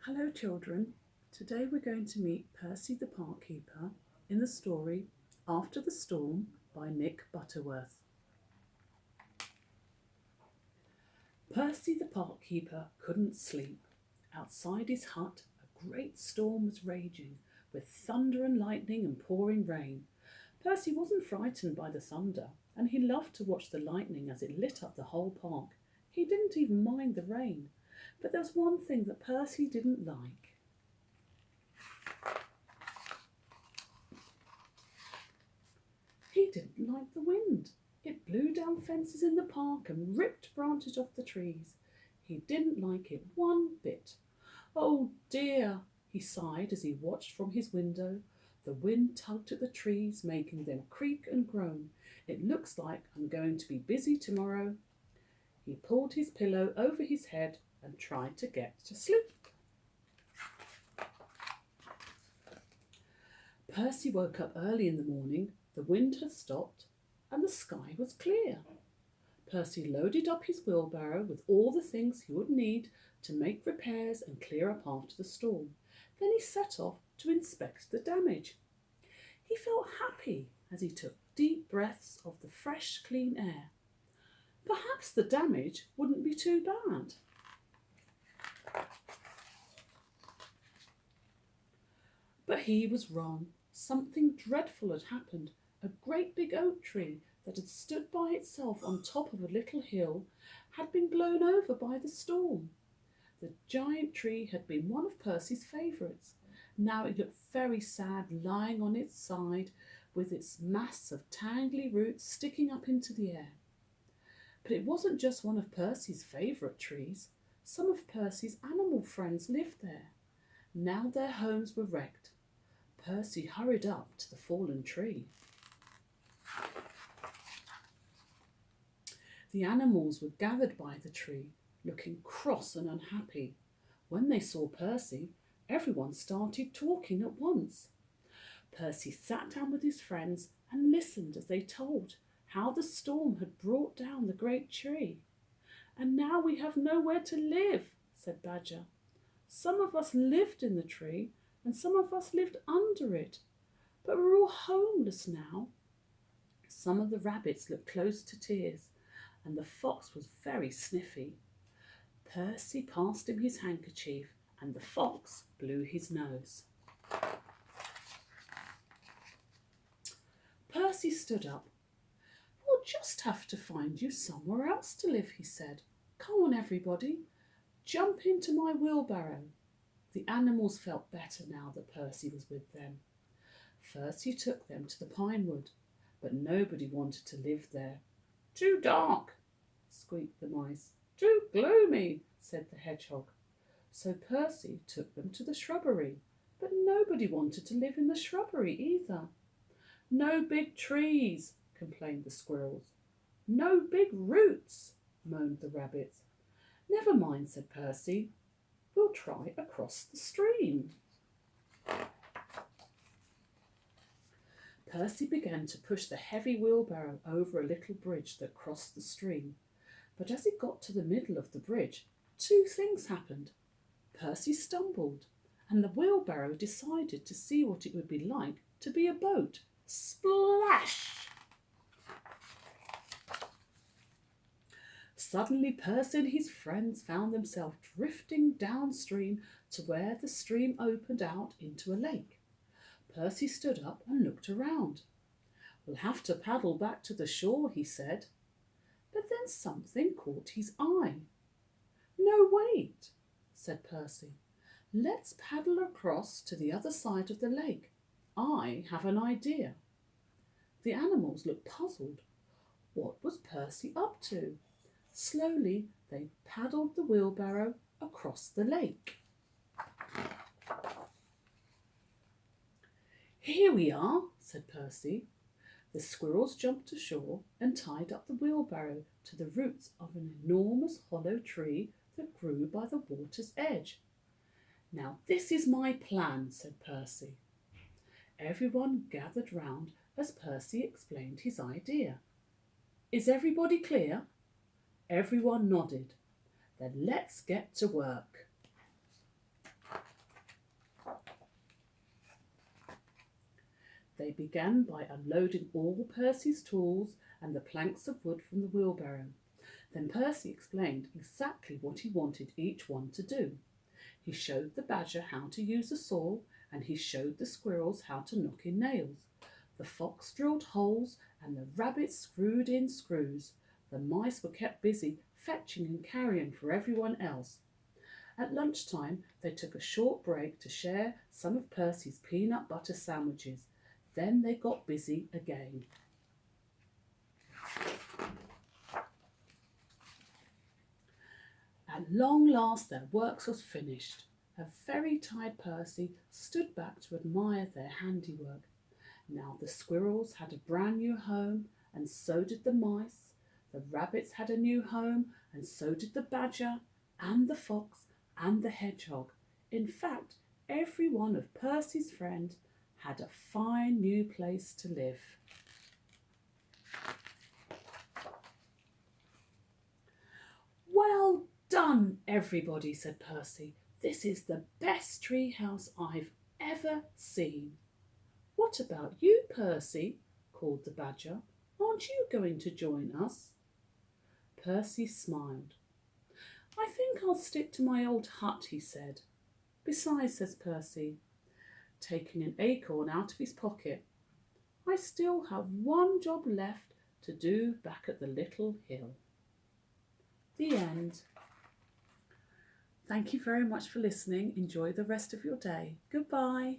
Hello children, today we're going to meet Percy the Park Keeper in the story After the Storm by Nick Butterworth. Percy the Park Keeper couldn't sleep. Outside his hut a great storm was raging with thunder and lightning and pouring rain. Percy wasn't frightened by the thunder and he loved to watch the lightning as it lit up the whole park. He didn't even mind the rain. But there was one thing that Percy didn't like. He didn't like the wind. It blew down fences in the park and ripped branches off the trees. He didn't like it one bit. Oh dear, he sighed as he watched from his window. The wind tugged at the trees, making them creak and groan. It looks like I'm going to be busy tomorrow. He pulled his pillow over his head and tried to get to sleep. Percy woke up early in the morning. The wind had stopped and the sky was clear. Percy loaded up his wheelbarrow with all the things he would need to make repairs and clear up after the storm. Then he set off to inspect the damage. He felt happy as he took deep breaths of the fresh, clean air. Perhaps the damage wouldn't be too bad. But he was wrong. Something dreadful had happened. A great big oak tree that had stood by itself on top of a little hill had been blown over by the storm. The giant tree had been one of Percy's favourites. Now it looked very sad lying on its side with its mass of tangly roots sticking up into the air. But it wasn't just one of Percy's favourite trees. Some of Percy's animal friends lived there. Now their homes were wrecked. Percy hurried up to the fallen tree. The animals were gathered by the tree, looking cross and unhappy. When they saw Percy, everyone started talking at once. Percy sat down with his friends and listened as they told how the storm had brought down the great tree. "And now we have nowhere to live," said Badger. "Some of us lived in the tree and some of us lived under it, but we're all homeless now." Some of the rabbits looked close to tears, and the fox was very sniffy. Percy passed him his handkerchief, and the fox blew his nose. Percy stood up. "We'll just have to find you somewhere else to live," he said. "Come on, everybody. Jump into my wheelbarrow." The animals felt better now that Percy was with them. First he took them to the pine wood, but nobody wanted to live there. "Too dark," squeaked the mice. "Too gloomy," said the hedgehog. So Percy took them to the shrubbery, but nobody wanted to live in the shrubbery either. "No big trees," complained the squirrels. "No big roots," moaned the rabbits. "Never mind," said Percy. "We'll try across the stream." Percy began to push the heavy wheelbarrow over a little bridge that crossed the stream. But as he got to the middle of the bridge, two things happened. Percy stumbled, and the wheelbarrow decided to see what it would be like to be a boat. Splash! Suddenly Percy and his friends found themselves drifting downstream to where the stream opened out into a lake. Percy stood up and looked around. "We'll have to paddle back to the shore," he said. But then something caught his eye. "No, wait," said Percy. "Let's paddle across to the other side of the lake. I have an idea." The animals looked puzzled. What was Percy up to? Slowly they paddled the wheelbarrow across the lake. "Here we are," said Percy. The squirrels jumped ashore and tied up the wheelbarrow to the roots of an enormous hollow tree that grew by the water's edge. "Now this is my plan," said Percy. Everyone gathered round as Percy explained his idea. "Is everybody clear?" Everyone nodded. "Then let's get to work." They began by unloading all Percy's tools and the planks of wood from the wheelbarrow. Then Percy explained exactly what he wanted each one to do. He showed the badger how to use a saw, and he showed the squirrels how to knock in nails. The fox drilled holes, and the rabbit screwed in screws. The mice were kept busy fetching and carrying for everyone else. At lunchtime, they took a short break to share some of Percy's peanut butter sandwiches. Then they got busy again. At long last their work was finished. A very tired Percy stood back to admire their handiwork. Now the squirrels had a brand new home, and so did the mice. The rabbits had a new home, and so did the badger, and the fox, and the hedgehog. In fact, every one of Percy's friends had a fine new place to live. Well done, everybody, said Percy. This is the best tree house I've ever seen. What about you, Percy? Called the badger. Aren't you going to join us? Percy smiled. I think I'll stick to my old hut, he said. Besides, says Percy, taking an acorn out of his pocket, I still have one job left to do back at the little hill. The end. Thank you very much for listening. Enjoy the rest of your day. Goodbye.